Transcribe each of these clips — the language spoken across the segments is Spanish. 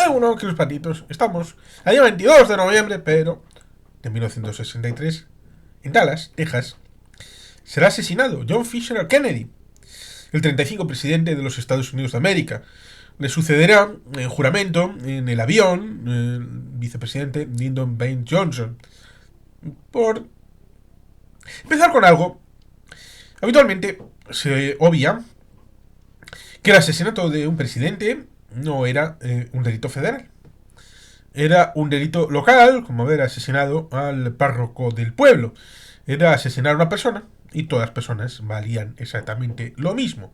Bueno, que los patitos. Estamos al día 22 de noviembre, pero de 1963, en Dallas, Texas, será asesinado John Fisher Kennedy, el 35 presidente de los Estados Unidos de América. Le sucederá en juramento en el avión el vicepresidente Lyndon Baines Johnson. Por empezar con algo, habitualmente se obvia que el asesinato de un presidente no era un delito federal. Era un delito local, como haber asesinado al párroco del pueblo. Era asesinar a una persona y todas las personas valían exactamente lo mismo.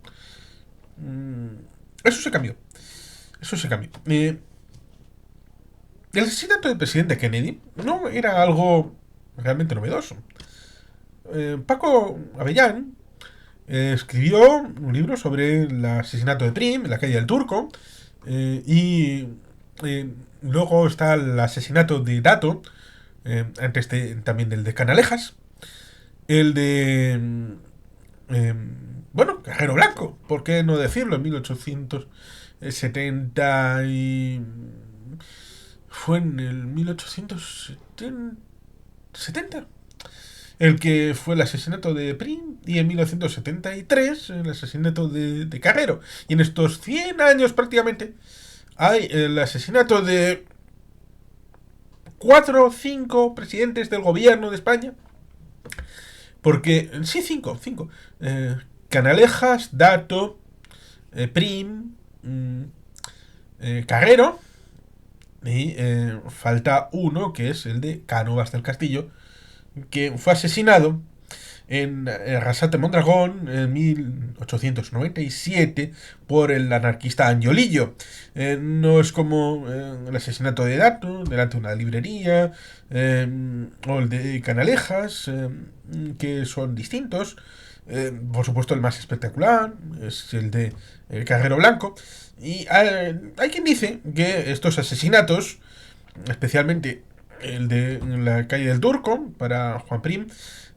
Eso se cambió. Eso se cambió. El asesinato del presidente Kennedy no era algo realmente novedoso. Paco Avellán escribió un libro sobre el asesinato de Prim en la calle del Turco. Y luego está el asesinato de Dato, antes también del de Canalejas, el de, bueno, Cajero Blanco, ¿por qué no decirlo? En 1870 y... Fue en el 1870 el que fue el asesinato de Prim, y en 1973 el asesinato de Carrero. Y en estos 100 años prácticamente hay el asesinato de 4 o 5 presidentes del gobierno de España. Porque, sí, 5 5 Canalejas, Dato, Prim, Carrero, y falta uno, que es el de Cánovas del Castillo, que fue asesinado en Arrasate Mondragón en 1897 por el anarquista Angiolillo. No es como el asesinato de Dato delante de una librería, o el de Canalejas, que son distintos. Por supuesto, el más espectacular es el de Carrero Blanco. Y hay quien dice que estos asesinatos, especialmente el de la calle del Turco para Juan Prim,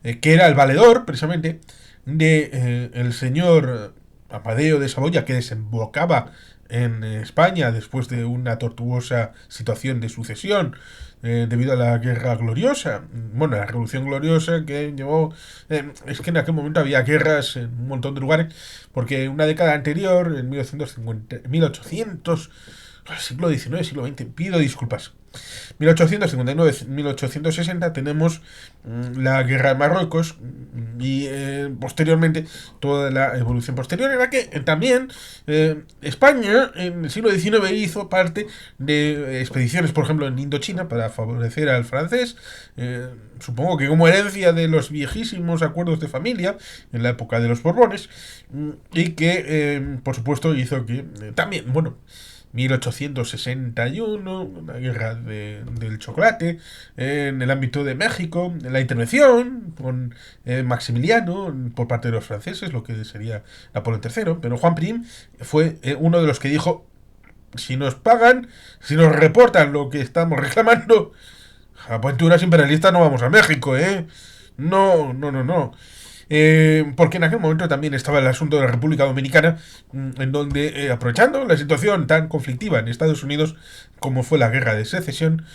que era el valedor precisamente de el señor Amadeo de Saboya, que desembocaba en España después de una tortuosa situación de sucesión debido a la Guerra Gloriosa, bueno, la Revolución Gloriosa que llevó... es que en aquel momento había guerras en un montón de lugares, porque una década anterior, en 1850, 1800, siglo XIX, siglo XX, pido disculpas. 1859-1860 tenemos la guerra de Marruecos, y posteriormente toda la evolución posterior en la que también España en el siglo XIX hizo parte de expediciones, por ejemplo, en Indochina para favorecer al francés, supongo que como herencia de los viejísimos acuerdos de familia en la época de los Borbones, y que por supuesto hizo que también, bueno, 1861, la guerra del chocolate, en el ámbito de México, la intervención con Maximiliano por parte de los franceses, lo que sería Napoleón III, pero Juan Prim fue uno de los que dijo, si nos pagan, si nos reportan lo que estamos reclamando, a aventuras imperialistas no vamos a México, ¿eh? No, no, no, no. Porque en aquel momento también estaba el asunto de la República Dominicana, en donde, aprovechando la situación tan conflictiva en Estados Unidos como fue la guerra de secesión,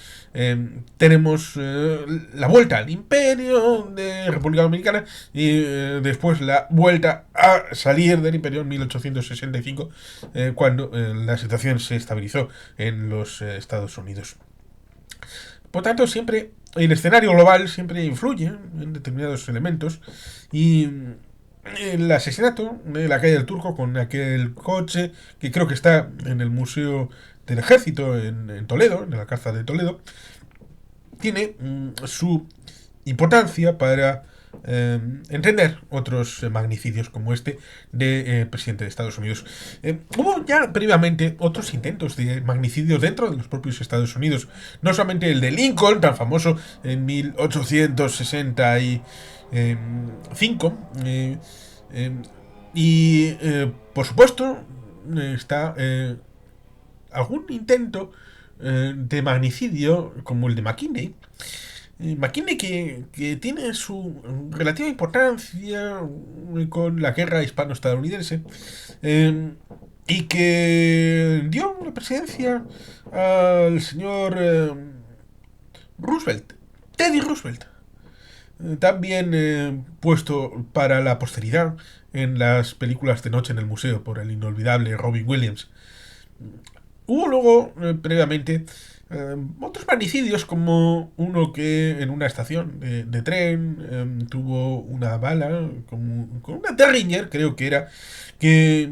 tenemos la vuelta al imperio de República Dominicana, y después la vuelta a salir del imperio en 1865, cuando la situación se estabilizó en los Estados Unidos. Por tanto, siempre el escenario global siempre influye en determinados elementos, y el asesinato de la calle del Turco con aquel coche que creo que está en el Museo del Ejército en Toledo, en la Alcázar de Toledo, tiene su importancia para entender otros magnicidios como este de presidente de Estados Unidos. Hubo ya previamente otros intentos de magnicidio dentro de los propios Estados Unidos, no solamente el de Lincoln, tan famoso en 1865, y por supuesto está algún intento de magnicidio como el de McKinley. McKinley que tiene su relativa importancia con la guerra hispano-estadounidense. y que dio la presidencia al señor Roosevelt, Teddy Roosevelt, también puesto para la posteridad en las películas de noche en el museo por el inolvidable Robin Williams. Hubo luego, previamente, otros magnicidios, como uno que en una estación de tren tuvo una bala con una Derringer, creo que era, que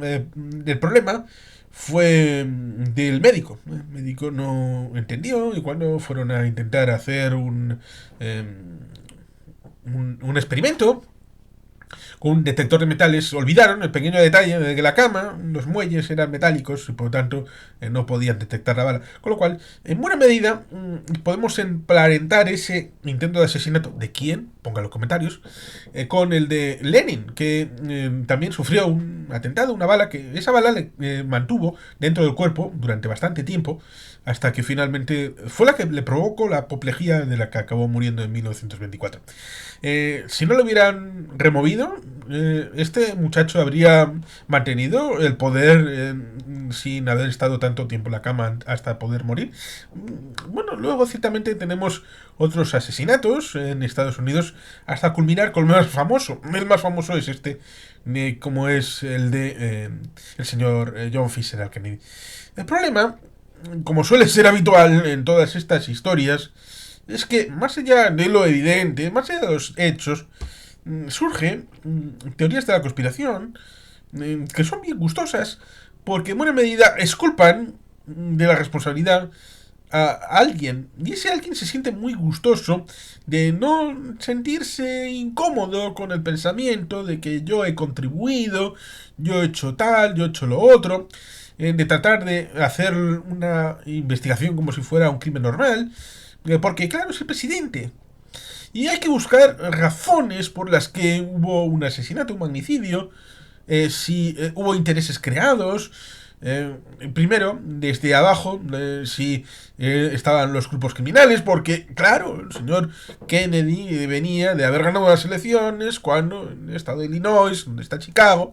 el problema fue del médico. El médico no entendió y cuando fueron a intentar hacer eh, un experimento con un detector de metales, olvidaron el pequeño detalle de que la cama, los muelles eran metálicos y por lo tanto no podían detectar la bala. Con lo cual, en buena medida, podemos emparentar ese intento de asesinato de quién, ponga en los comentarios, con el de Lenin, que también sufrió un atentado, una bala, que esa bala le mantuvo dentro del cuerpo durante bastante tiempo, hasta que finalmente fue la que le provocó la apoplejía de la que acabó muriendo en 1924. Si no lo hubieran removido, este muchacho habría mantenido el poder sin haber estado tanto tiempo en la cama hasta poder morir. Bueno, luego ciertamente tenemos otros asesinatos en Estados Unidos hasta culminar con el más famoso. El más famoso es este, como es el de el señor John Fisher Kennedy. El problema, como suele ser habitual en todas estas historias, es que más allá de lo evidente, más allá de los hechos, surgen teorías de la conspiración que son bien gustosas porque en buena medida exculpan de la responsabilidad a alguien y ese alguien se siente muy gustoso de no sentirse incómodo con el pensamiento de que yo he contribuido, yo he hecho tal, yo he hecho lo otro, de tratar de hacer una investigación como si fuera un crimen normal, porque claro, es el presidente. Y hay que buscar razones por las que hubo un asesinato, un magnicidio, si hubo intereses creados. Primero, desde abajo, si estaban los grupos criminales, porque, claro, el señor Kennedy venía de haber ganado las elecciones cuando en el estado de Illinois, donde está Chicago,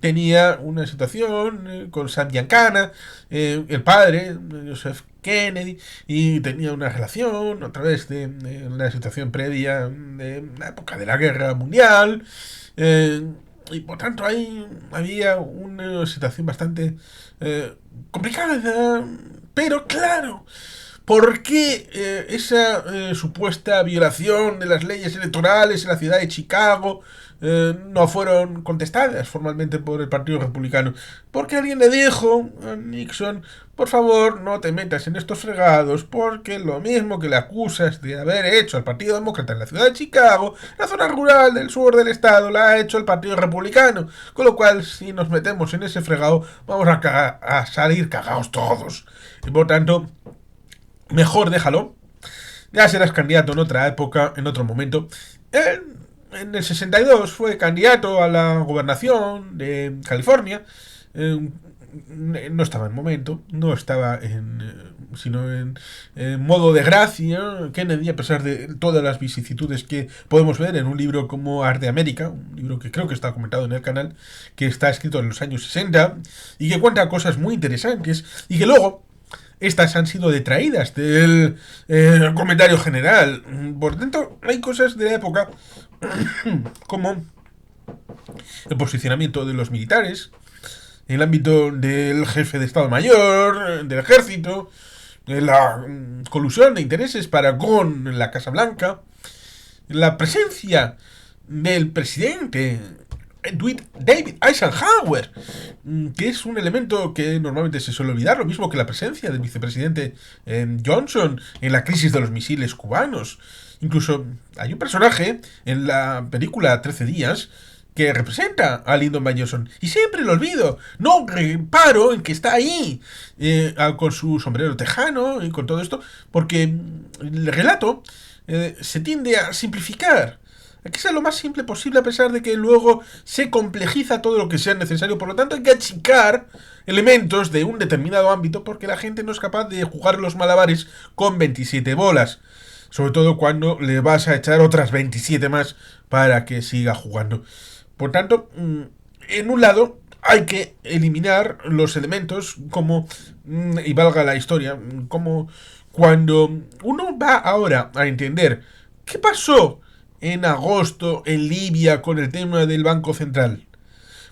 tenía una situación con Sam Giancana, el padre, Joseph Kennedy, y tenía una relación a través de una situación previa de la época de la Guerra Mundial. Y por tanto ahí había una situación bastante complicada. Pero claro, ¿por qué esa supuesta violación de las leyes electorales en la ciudad de Chicago no fueron contestadas formalmente por el Partido Republicano? Porque alguien le dijo a Nixon, por favor, no te metas en estos fregados, porque lo mismo que le acusas de haber hecho al Partido Demócrata en la ciudad de Chicago, la zona rural del sur del estado la ha hecho el Partido Republicano. Con lo cual, si nos metemos en ese fregado, vamos a salir cagados todos. Y por tanto, mejor déjalo. Ya serás candidato en otra época, en otro momento. En el 62 fue candidato a la gobernación de California. No estaba en momento, no estaba sino en modo de gracia. Kennedy, a pesar de todas las vicisitudes que podemos ver en un libro como Art de América, un libro que creo que está comentado en el canal, que está escrito en los años 60 y que cuenta cosas muy interesantes y que luego estas han sido detraídas del comentario general. Por tanto, hay cosas de la época como el posicionamiento de los militares, el ámbito del jefe de Estado Mayor, del ejército, la colusión de intereses para con la Casa Blanca, la presencia del presidente David Eisenhower, que es un elemento que normalmente se suele olvidar, lo mismo que la presencia del vicepresidente Johnson en la crisis de los misiles cubanos. Incluso hay un personaje en la película 13 días que representa a Lyndon B. Johnson. Y siempre lo olvido. No reparo en que está ahí, con su sombrero tejano y con todo esto, porque el relato se tiende a simplificar. Hay que ser lo más simple posible a pesar de que luego se complejiza todo lo que sea necesario. Por lo tanto hay que achicar elementos de un determinado ámbito porque la gente no es capaz de jugar los malabares con 27 bolas. Sobre todo cuando le vas a echar otras 27 más para que siga jugando. Por tanto, en un lado hay que eliminar los elementos como, y valga la historia, como cuando uno va ahora a entender qué pasó en agosto en Libia con el tema del Banco Central.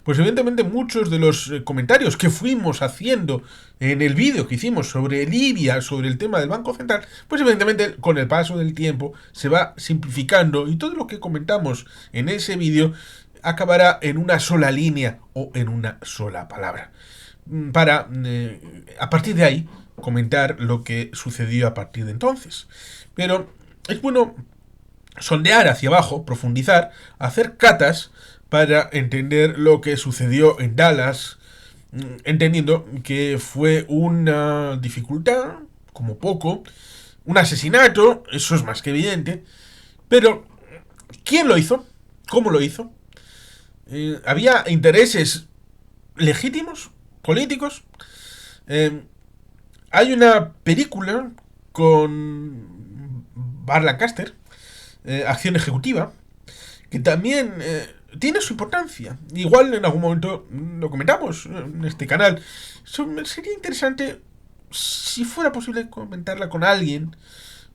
Pues evidentemente muchos de los comentarios que fuimos haciendo en el vídeo que hicimos sobre Libia, sobre el tema del Banco Central, pues evidentemente con el paso del tiempo se va simplificando y todo lo que comentamos en ese vídeo acabará en una sola línea o en una sola palabra. Para, a partir de ahí, comentar lo que sucedió a partir de entonces. Pero es bueno sondear hacia abajo, profundizar, hacer catas para entender lo que sucedió en Dallas, entendiendo que fue una dificultad, como poco, un asesinato, eso es más que evidente, pero ¿quién lo hizo? ¿Cómo lo hizo? ¿Había intereses legítimos, políticos? Eh, Hay una película con Bar Lancaster, Acción Ejecutiva, que también tiene su importancia. Igual en algún momento lo comentamos en este canal. Sería interesante si fuera posible comentarla con alguien,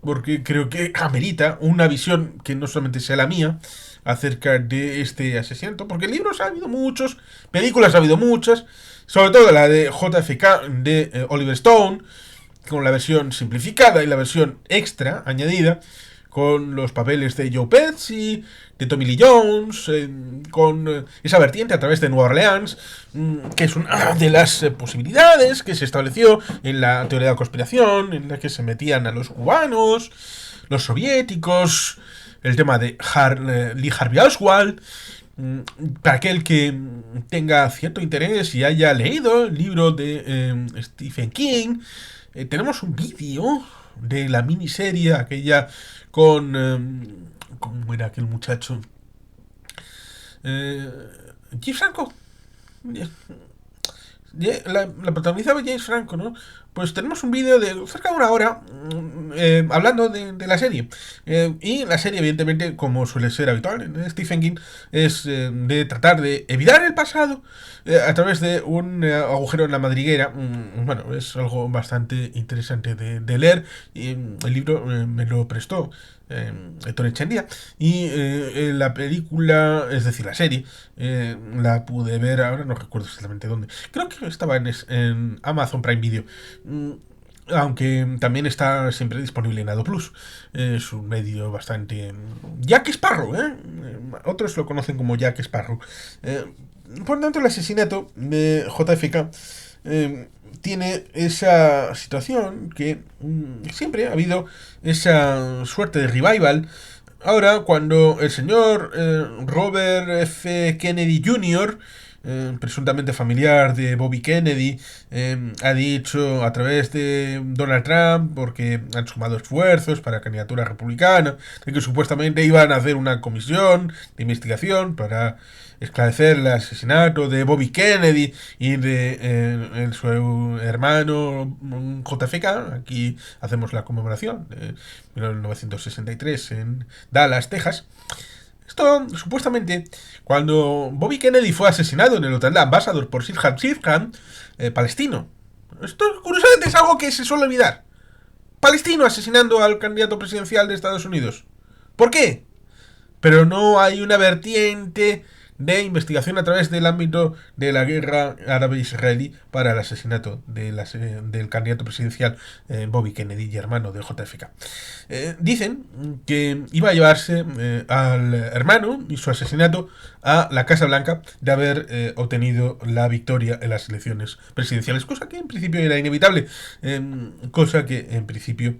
porque creo que amerita una visión que no solamente sea la mía acerca de este asesinato, porque libros ha habido muchos, películas ha habido muchas, sobre todo la de JFK de Oliver Stone, con la versión simplificada y la versión extra añadida, con los papeles de Joe Pesci, de Tommy Lee Jones, con esa vertiente a través de Nueva Orleans, que es una de las posibilidades que se estableció en la teoría de la conspiración, en la que se metían a los cubanos, los soviéticos, el tema de Lee Harvey Oswald. Para aquel que tenga cierto interés y haya leído el libro de Stephen King, tenemos un vídeo de la miniserie aquella con... ¿cómo era aquel muchacho? James Franco. La protagonizaba James Franco, ¿no? Pues tenemos un vídeo de cerca de una hora hablando de la serie. Y la serie, evidentemente, como suele ser habitual en Stephen King, es de tratar de evitar el pasado a través de un agujero en la madriguera. Bueno, es algo bastante interesante de leer. Y el libro me lo prestó Héctor Echandía. Y la película, es decir, la serie, la pude ver, ahora no recuerdo exactamente dónde. Creo que estaba en Amazon Prime Video. Aunque también está siempre disponible en Ado Plus. Es un medio bastante... Jack Sparrow, ¿eh? Otros lo conocen como Jack Sparrow. Por lo tanto, el asesinato de JFK tiene esa situación que siempre ha habido esa suerte de revival. Ahora, cuando el señor Robert F. Kennedy Jr., presuntamente familiar de Bobby Kennedy, ha dicho a través de Donald Trump, porque han sumado esfuerzos para la candidatura republicana, de que supuestamente iban a hacer una comisión de investigación para esclarecer el asesinato de Bobby Kennedy y de su hermano JFK. Aquí hacemos la conmemoración de 1963 en Dallas, Texas. Esto, supuestamente, cuando Bobby Kennedy fue asesinado en el Hotel de Ambassador por Sirhan Sirhan, palestino. Esto, curiosamente, es algo que se suele olvidar. Palestino asesinando al candidato presidencial de Estados Unidos. ¿Por qué? Pero no hay una vertiente de investigación a través del ámbito de la guerra árabe-israelí para el asesinato del candidato presidencial Bobby Kennedy y hermano de JFK. Dicen que iba a llevarse al hermano y su asesinato a la Casa Blanca de haber obtenido la victoria en las elecciones presidenciales, cosa que en principio era inevitable, cosa que en principio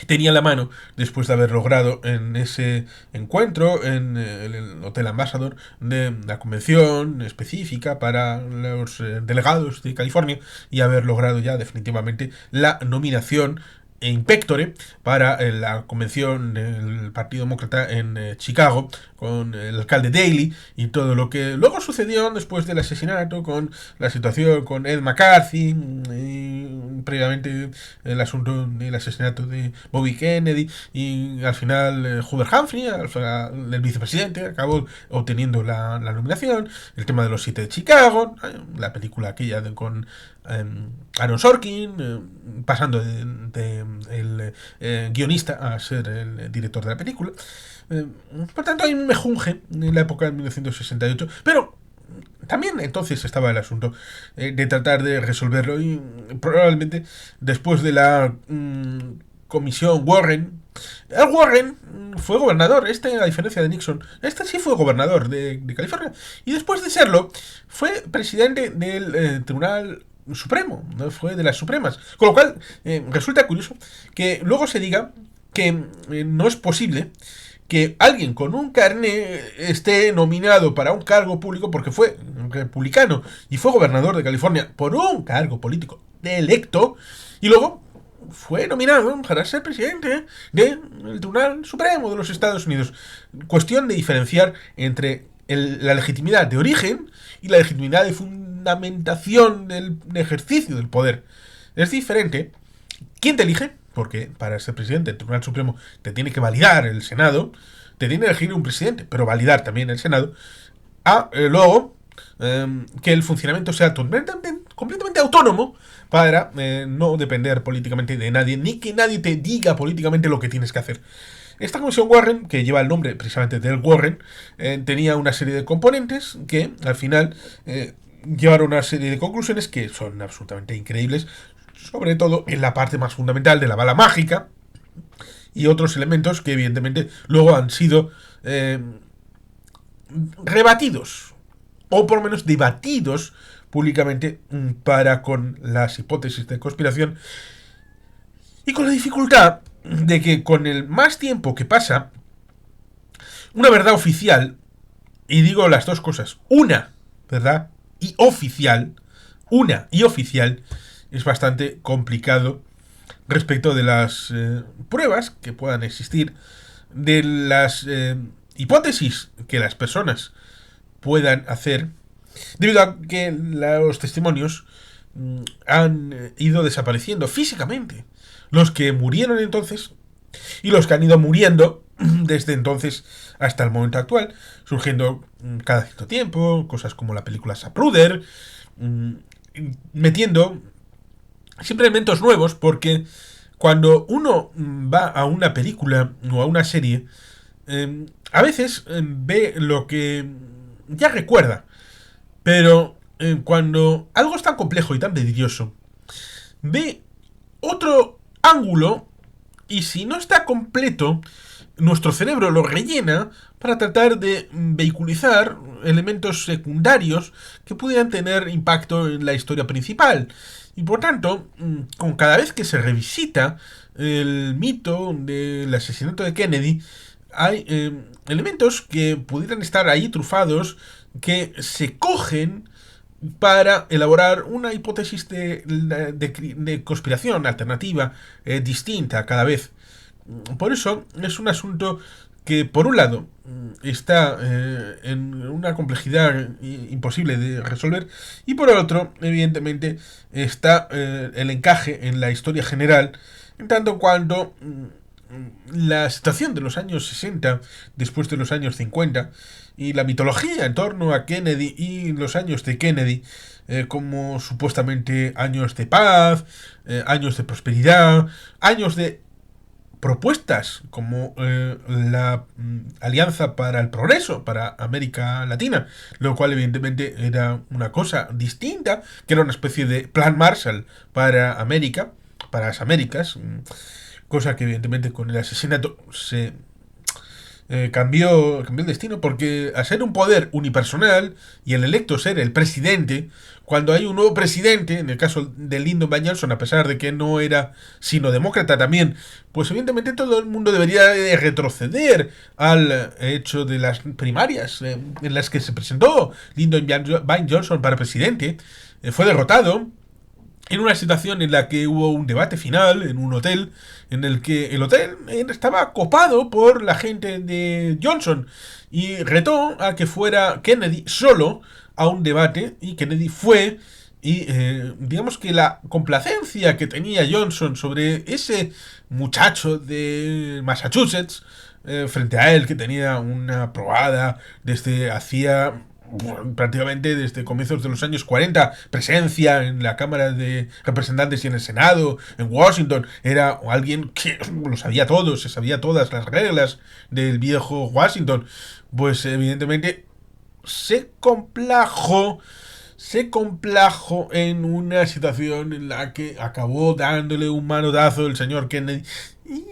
tenía la mano después de haber logrado en ese encuentro en el Hotel Ambassador de la convención específica para los delegados de California y haber logrado ya definitivamente la nominación in pectore para la convención del Partido Demócrata en Chicago con el alcalde Daley y todo lo que luego sucedió después del asesinato con la situación con Ed McCarthy y previamente el asunto del asesinato de Bobby Kennedy y al final Hubert Humphrey, el vicepresidente, acabó obteniendo la nominación. El tema de los 7 de Chicago, la película aquella con Aaron Sorkin, pasando de el guionista a ser el director de la película. Por tanto, hay un mejunje en la época de 1968, pero también entonces estaba el asunto de tratar de resolverlo y probablemente después de la comisión Warren, el Warren fue gobernador, a diferencia de Nixon, sí fue gobernador de California y después de serlo fue presidente del Tribunal Supremo, ¿no? Fue de las Supremas, con lo cual resulta curioso que luego se diga que no es posible que alguien con un carné esté nominado para un cargo público porque fue republicano y fue gobernador de California por un cargo político electo y luego fue nominado para ser presidente del Tribunal Supremo de los Estados Unidos. Cuestión de diferenciar entre la legitimidad de origen y la legitimidad de fundamentación del ejercicio del poder. Es diferente. ¿Quién te elige? Porque para ser presidente del Tribunal Supremo te tiene que validar el Senado, te tiene que elegir un presidente, pero validar también el Senado, luego que el funcionamiento sea completamente autónomo para no depender políticamente de nadie, ni que nadie te diga políticamente lo que tienes que hacer. Esta comisión Warren, que lleva el nombre precisamente del Warren, tenía una serie de componentes que al final llevaron una serie de conclusiones que son absolutamente increíbles, sobre todo en la parte más fundamental de la bala mágica y otros elementos que evidentemente luego han sido rebatidos o por lo menos debatidos públicamente para con las hipótesis de conspiración y con la dificultad de que con el más tiempo que pasa una verdad oficial, y digo las dos cosas, una verdad y oficial, es bastante complicado respecto de las pruebas que puedan existir, de las hipótesis que las personas puedan hacer, debido a que los testimonios han ido desapareciendo físicamente. Los que murieron entonces y los que han ido muriendo desde entonces hasta el momento actual, surgiendo cada cierto tiempo, cosas como la película Zapruder, metiendo siempre elementos nuevos, porque cuando uno va a una película o a una serie, a veces ve lo que ya recuerda, pero cuando algo es tan complejo y tan vidrioso, ve otro ángulo y si no está completo, nuestro cerebro lo rellena para tratar de vehiculizar elementos secundarios que pudieran tener impacto en la historia principal. Y por tanto, con cada vez que se revisita el mito del asesinato de Kennedy, hay elementos que pudieran estar ahí trufados, que se cogen para elaborar una hipótesis de conspiración alternativa, distinta cada vez. Por eso es un asunto que, por un lado, está en una complejidad imposible de resolver, y por otro, evidentemente, está el encaje en la historia general, en tanto cuanto la situación de los años 60, después de los años 50, y la mitología en torno a Kennedy y los años de Kennedy, como supuestamente años de paz, años de prosperidad, años de propuestas como la Alianza para el Progreso para América Latina, lo cual evidentemente era una cosa distinta, que era una especie de plan Marshall para América, para las Américas, cosa que evidentemente con el asesinato se cambió el destino, porque a ser un poder unipersonal y el electo ser el presidente, cuando hay un nuevo presidente, en el caso de Lyndon B. Johnson, a pesar de que no era sino demócrata también, pues evidentemente todo el mundo debería de retroceder al hecho de las primarias en las que se presentó Lyndon B. Johnson para presidente, fue derrotado en una situación en la que hubo un debate final en un hotel, en el que el hotel estaba copado por la gente de Johnson y retó a que fuera Kennedy solo a un debate, y Kennedy fue Y digamos que la complacencia que tenía Johnson sobre ese muchacho de Massachusetts, frente a él, que tenía una aprobada desde hacía prácticamente desde comienzos de los años 40, presencia en la Cámara de Representantes y en el Senado, en Washington, era alguien que lo sabía todo, se sabía todas las reglas del viejo Washington, pues evidentemente se complajó en una situación en la que acabó dándole un manotazo el señor Kennedy. Y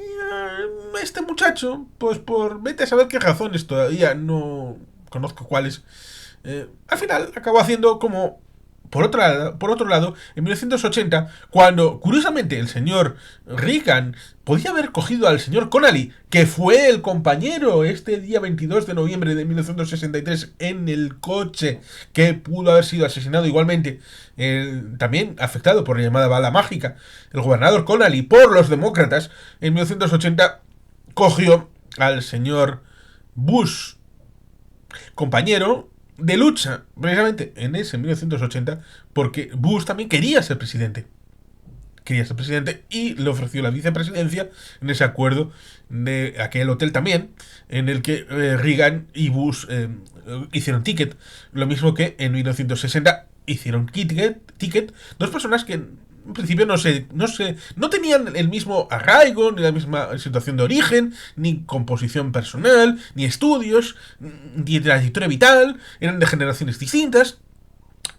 este muchacho, pues por vete a saber qué razones, todavía no conozco cuáles, al final acabó haciendo como por otro lado, en 1980, cuando curiosamente el señor Reagan podía haber cogido al señor Connally, que fue el compañero este día 22 de noviembre de 1963 en el coche, que pudo haber sido asesinado igualmente, también afectado por la llamada bala mágica, el gobernador Connally por los demócratas, en 1980 cogió al señor Bush, compañero de lucha, precisamente en ese 1980, porque Bush también quería ser presidente. Quería ser presidente y le ofreció la vicepresidencia en ese acuerdo de aquel hotel también, en el que Reagan y Bush hicieron ticket, lo mismo que en 1960 hicieron ticket, dos personas que en principio no tenían el mismo arraigo, ni la misma situación de origen, ni composición personal, ni estudios, ni trayectoria vital, eran de generaciones distintas,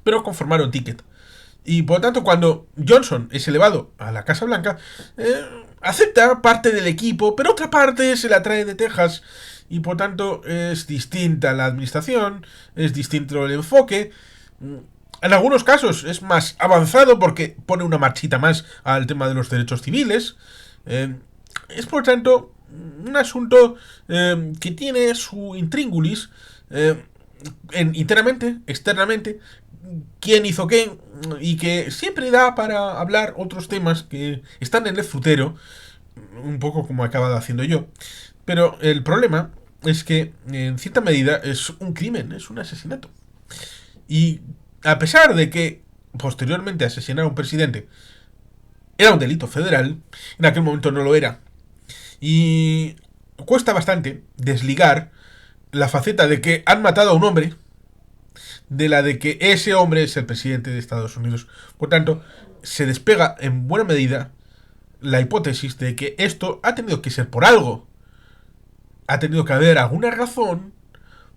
pero conformaron ticket. Y por lo tanto, cuando Johnson es elevado a la Casa Blanca, acepta parte del equipo, pero otra parte se la trae de Texas. Y por tanto, es distinta la administración, es distinto el enfoque. En algunos casos es más avanzado porque pone una marchita más al tema de los derechos civiles. Es por tanto un asunto que tiene su intríngulis internamente, externamente, quién hizo qué, y que siempre da para hablar otros temas que están en el frutero, un poco como he acabado haciendo yo. Pero el problema es que en cierta medida es un crimen, es un asesinato. Y a pesar de que posteriormente asesinar a un presidente era un delito federal, en aquel momento no lo era. Y cuesta bastante desligar la faceta de que han matado a un hombre de la de que ese hombre es el presidente de Estados Unidos. Por tanto, se despega en buena medida la hipótesis de que esto ha tenido que ser por algo. Ha tenido que haber alguna razón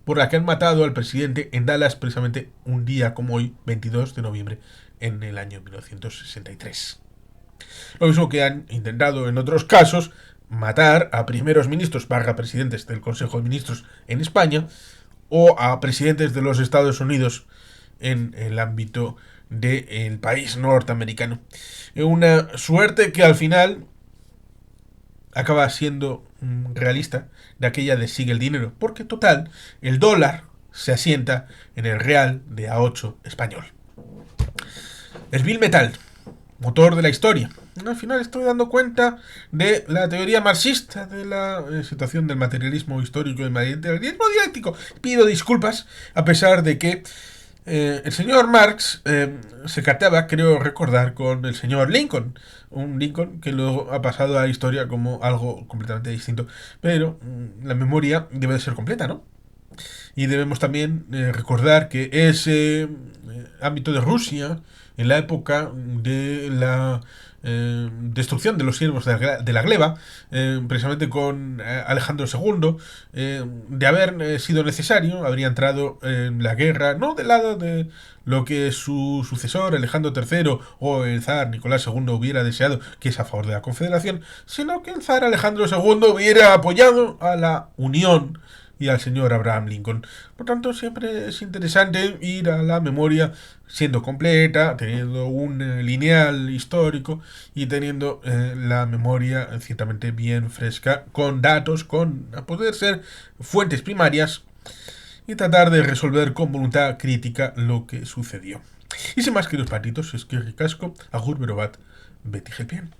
por la que han matado al presidente en Dallas precisamente un día como hoy, 22 de noviembre, en el año 1963. Lo mismo que han intentado en otros casos matar a primeros ministros barra presidentes del Consejo de Ministros en España o a presidentes de los Estados Unidos en el ámbito del país norteamericano. Una suerte que al final acaba siendo realista, de aquella de sigue el dinero, porque total, el dólar se asienta en el real de A8 español. El Bill Metal, motor de la historia. Al final estoy dando cuenta de la teoría marxista de la situación del materialismo histórico y el materialismo dialéctico. Pido disculpas, a pesar de que el señor Marx se carteaba, creo recordar, con el señor Lincoln. Un Lincoln que luego ha pasado a la historia como algo completamente distinto. Pero la memoria debe de ser completa, ¿no? Y debemos también recordar que ese ámbito de Rusia, en la época de la destrucción de los siervos de la gleba, precisamente con Alejandro II, de haber sido necesario, habría entrado en la guerra, no del lado de lo que su sucesor, Alejandro III, o el zar Nicolás II hubiera deseado, que es a favor de la Confederación, sino que el zar Alejandro II hubiera apoyado a la Unión y al señor Abraham Lincoln. Por tanto, siempre es interesante ir a la memoria siendo completa, teniendo un lineal histórico y teniendo la memoria ciertamente bien fresca, con datos, con a poder ser fuentes primarias, y tratar de resolver con voluntad crítica lo que sucedió. Y sin más, queridos patitos, es que ricasco, agur berobat, Betty Gelpien.